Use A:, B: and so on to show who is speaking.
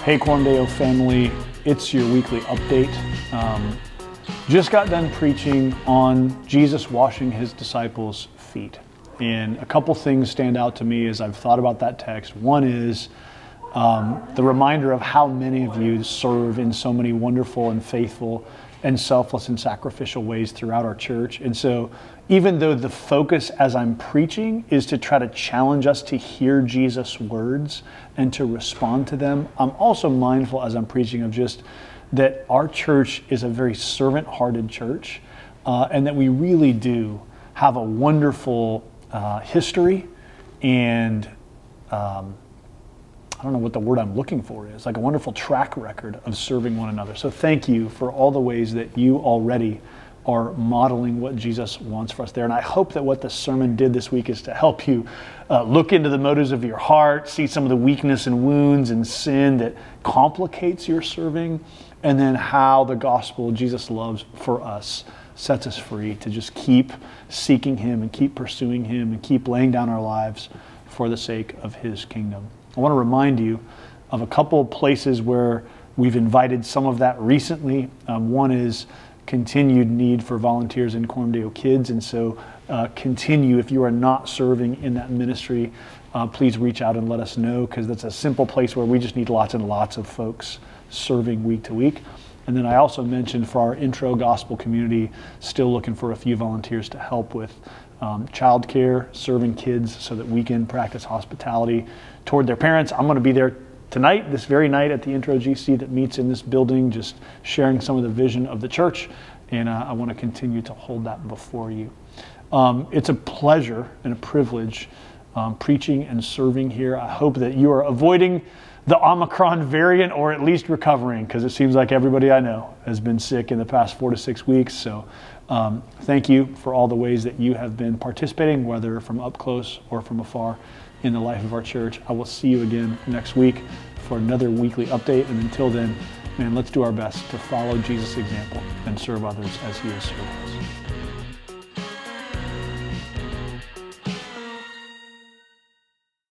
A: Hey Quorndale family, it's your weekly update. Just got done preaching on Jesus washing his disciples' feet. And a couple things stand out to me as I've thought about that text. One is the reminder of how many of you serve in so many wonderful and faithful and selfless and sacrificial ways throughout our church. And so even though the focus as I'm preaching is to try to challenge us to hear Jesus' words and to respond to them, I'm also mindful as I'm preaching of just that our church is a very servant-hearted church, and that we really do have a wonderful history and I don't know what the word I'm looking for is, like a wonderful track record of serving one another. So thank you for all the ways that you already are modeling what Jesus wants for us there. And I hope that what the sermon did this week is to help you look into the motives of your heart, see some of the weakness and wounds and sin that complicates your serving, and then how the gospel Jesus loves for us sets us free to just keep seeking him and keep pursuing him and keep laying down our lives for the sake of his kingdom. I want to remind you of a couple of places where we've invited some of that recently. One is continued need for volunteers in Quorndale Kids, and so continue. If you are not serving in that ministry, please reach out and let us know, because that's a simple place where we just need lots and lots of folks serving week to week. And then I also mentioned for our intro gospel community, still looking for a few volunteers to help with childcare, serving kids so that we can practice hospitality toward their parents. I'm going to be there tonight, this very night, at the Intro GC that meets in this building, just sharing some of the vision of the church, and I want to continue to hold that before you. It's a pleasure and a privilege preaching and serving here. I hope that you are avoiding the Omicron variant, or at least recovering, because it seems like everybody I know has been sick in the past 4 to 6 weeks. So thank you for all the ways that you have been participating, whether from up close or from afar, in the life of our church. I will see you again next week for another weekly update. And until then, man, let's do our best to follow Jesus' example and serve others as he has served us.